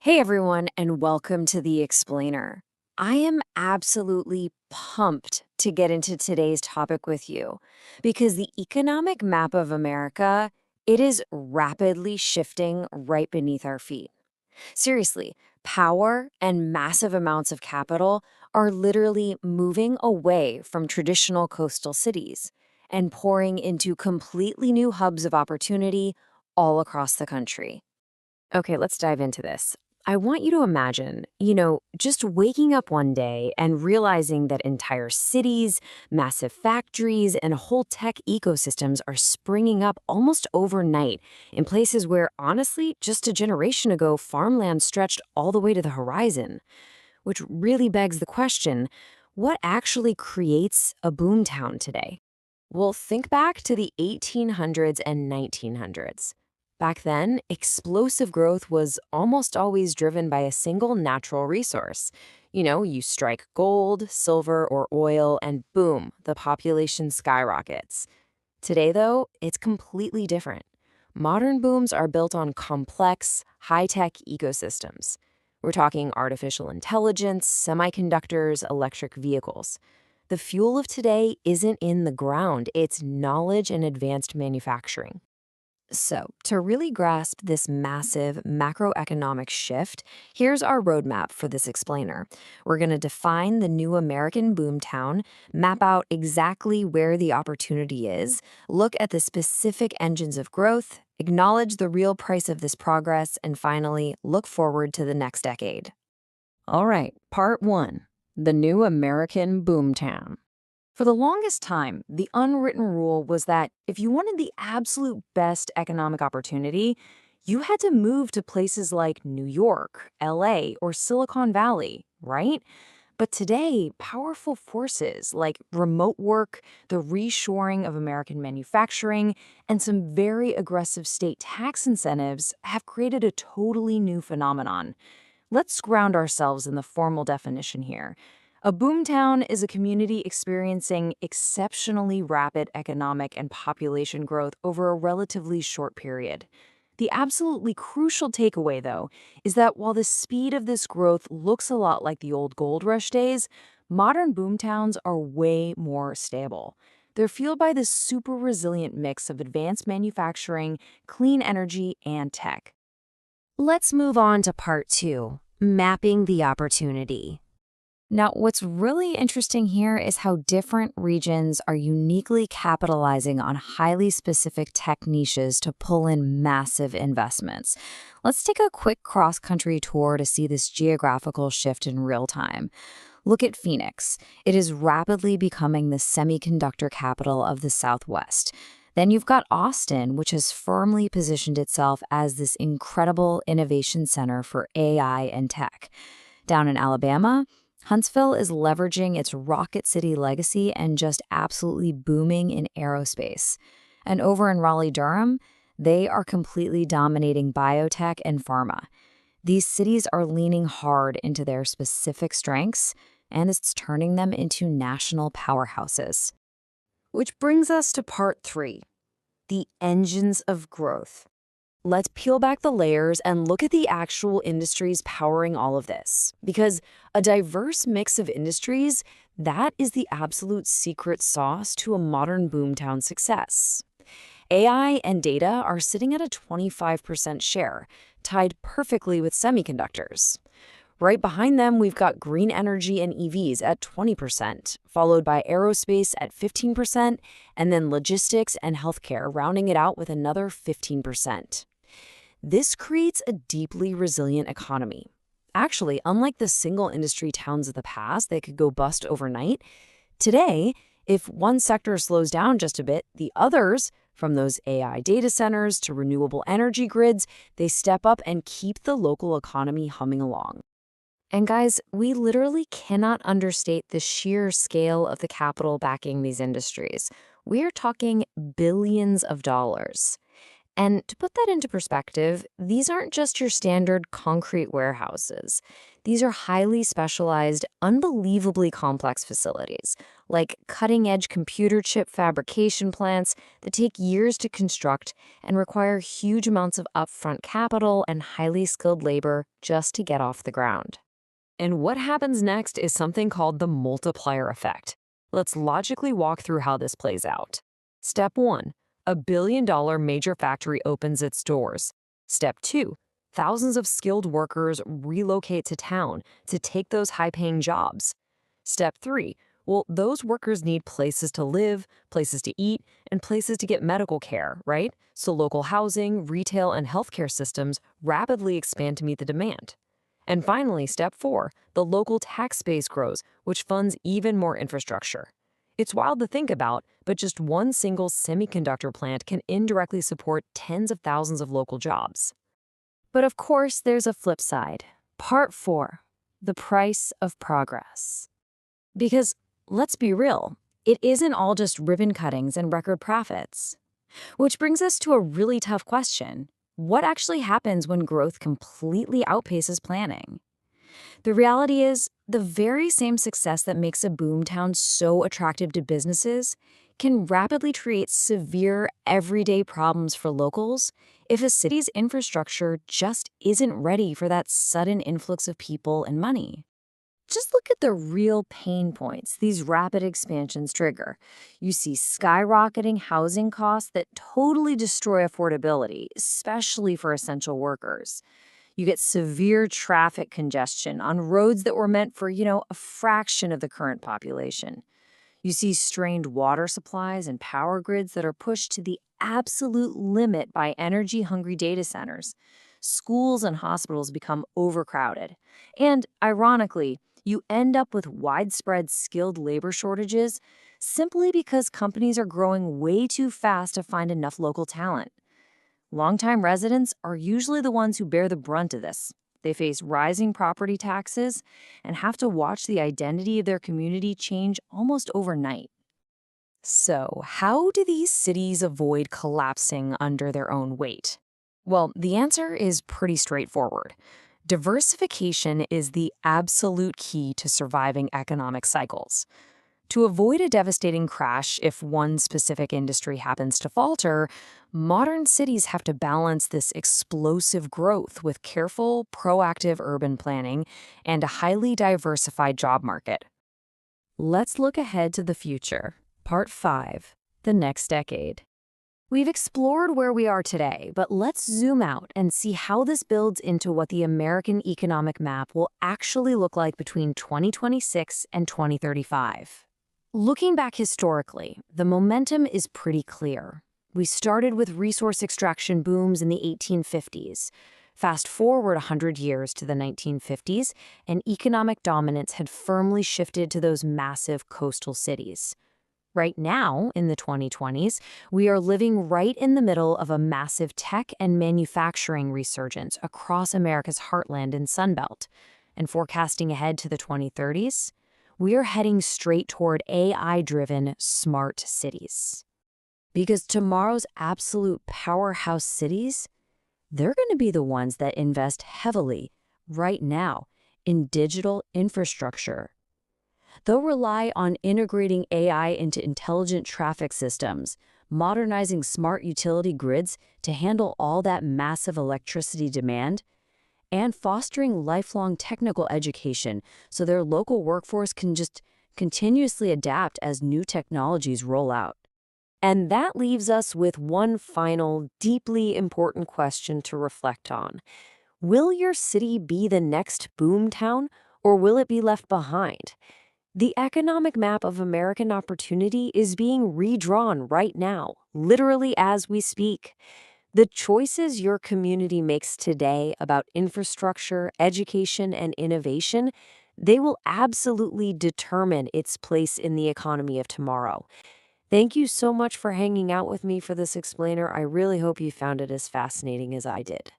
Hey everyone, and welcome to The Explainer. I am absolutely pumped to get into today's topic with you because the economic map of America, it is rapidly shifting right beneath our feet. Seriously, power and massive amounts of capital are literally moving away from traditional coastal cities and pouring into completely new hubs of opportunity all across the country. Okay, let's dive into this. I want you to imagine, just waking up one day and realizing that entire cities, massive factories, and whole tech ecosystems are springing up almost overnight in places where, honestly, just a generation ago, farmland stretched all the way to the horizon. Which really begs the question, what actually creates a boomtown today? Well, think back to the 1800s and 1900s. Back then, explosive growth was almost always driven by a single natural resource. You strike gold, silver, or oil, and boom, the population skyrockets. Today, though, it's completely different. Modern booms are built on complex, high-tech ecosystems. We're talking artificial intelligence, semiconductors, electric vehicles. The fuel of today isn't in the ground, it's knowledge and advanced manufacturing. So, to really grasp this massive macroeconomic shift, here's our roadmap for this explainer. We're going to define the new American boomtown, map out exactly where the opportunity is, look at the specific engines of growth, acknowledge the real price of this progress, and finally, look forward to the next decade. All right, part one, the new American boomtown. For the longest time, the unwritten rule was that if you wanted the absolute best economic opportunity, you had to move to places like New York, LA, or Silicon Valley, right? But today, powerful forces like remote work, the reshoring of American manufacturing, and some very aggressive state tax incentives have created a totally new phenomenon. Let's ground ourselves in the formal definition here. A boomtown is a community experiencing exceptionally rapid economic and population growth over a relatively short period. The absolutely crucial takeaway, though, is that while the speed of this growth looks a lot like the old gold rush days, modern boomtowns are way more stable. They're fueled by this super resilient mix of advanced manufacturing, clean energy, and tech. Let's move on to part two, mapping the opportunity. Now, what's really interesting here is how different regions are uniquely capitalizing on highly specific tech niches to pull in massive investments. Let's take a quick cross-country tour to see this geographical shift in real time. Look at Phoenix. It is rapidly becoming the semiconductor capital of the Southwest. Then you've got Austin, which has firmly positioned itself as this incredible innovation center for AI and tech. Down in Alabama, Huntsville is leveraging its Rocket City legacy and just absolutely booming in aerospace. And over in Raleigh-Durham, they are completely dominating biotech and pharma. These cities are leaning hard into their specific strengths, and it's turning them into national powerhouses. Which brings us to part three, the engines of growth. Let's peel back the layers and look at the actual industries powering all of this. Because a diverse mix of industries, that is the absolute secret sauce to a modern boomtown success. AI and data are sitting at a 25% share, tied perfectly with semiconductors. Right behind them, we've got green energy and EVs at 20%, followed by aerospace at 15%, and then logistics and healthcare rounding it out with another 15%. This creates a deeply resilient economy. Actually, unlike the single industry towns of the past that could go bust overnight, today, if one sector slows down just a bit, the others, from those AI data centers to renewable energy grids, they step up and keep the local economy humming along. And guys, we literally cannot understate the sheer scale of the capital backing these industries. We're talking billions of dollars. And to put that into perspective, these aren't just your standard concrete warehouses. These are highly specialized, unbelievably complex facilities, like cutting-edge computer chip fabrication plants that take years to construct and require huge amounts of upfront capital and highly skilled labor just to get off the ground. And what happens next is something called the multiplier effect. Let's logically walk through how this plays out. Step 1. A $1 billion major factory opens its doors. Step 2. Thousands of skilled workers relocate to town to take those high-paying jobs. Step 3. Well, those workers need places to live, places to eat, and places to get medical care, right? So local housing, retail, and healthcare systems rapidly expand to meet the demand. And finally, step 4, the local tax base grows, which funds even more infrastructure. It's wild to think about, but just one single semiconductor plant can indirectly support tens of thousands of local jobs. But of course, there's a flip side. Part 4, the price of progress. Because, let's be real, it isn't all just ribbon cuttings and record profits. Which brings us to a really tough question. What actually happens when growth completely outpaces planning? The reality is, the very same success that makes a boomtown so attractive to businesses can rapidly create severe, everyday problems for locals if a city's infrastructure just isn't ready for that sudden influx of people and money. Just look at the real pain points these rapid expansions trigger. You see skyrocketing housing costs that totally destroy affordability, especially for essential workers. You get severe traffic congestion on roads that were meant for, a fraction of the current population. You see strained water supplies and power grids that are pushed to the absolute limit by energy-hungry data centers. Schools and hospitals become overcrowded. And, ironically, you end up with widespread skilled labor shortages simply because companies are growing way too fast to find enough local talent. Longtime residents are usually the ones who bear the brunt of this. They face rising property taxes and have to watch the identity of their community change almost overnight. So, how do these cities avoid collapsing under their own weight? Well, the answer is pretty straightforward. Diversification is the absolute key to surviving economic cycles. To avoid a devastating crash if one specific industry happens to falter, modern cities have to balance this explosive growth with careful, proactive urban planning and a highly diversified job market. Let's look ahead to the future. Part 5, the next decade. We've explored where we are today, but let's zoom out and see how this builds into what the American economic map will actually look like between 2026 and 2035. Looking back historically, the momentum is pretty clear. We started with resource extraction booms in the 1850s. Fast forward 100 years to the 1950s, and economic dominance had firmly shifted to those massive coastal cities. Right now, in the 2020s, we are living right in the middle of a massive tech and manufacturing resurgence across America's heartland and Sunbelt. And forecasting ahead to the 2030s, we are heading straight toward AI-driven smart cities. Because tomorrow's absolute powerhouse cities, they're going to be the ones that invest heavily, right now, in digital infrastructure. They'll rely on integrating AI into intelligent traffic systems, modernizing smart utility grids to handle all that massive electricity demand, and fostering lifelong technical education so their local workforce can just continuously adapt as new technologies roll out. And that leaves us with one final, deeply important question to reflect on. Will your city be the next boomtown, or will it be left behind? The economic map of American opportunity is being redrawn right now, literally as we speak. The choices your community makes today about infrastructure, education, and innovation, they will absolutely determine its place in the economy of tomorrow. Thank you so much for hanging out with me for this explainer. I really hope you found it as fascinating as I did.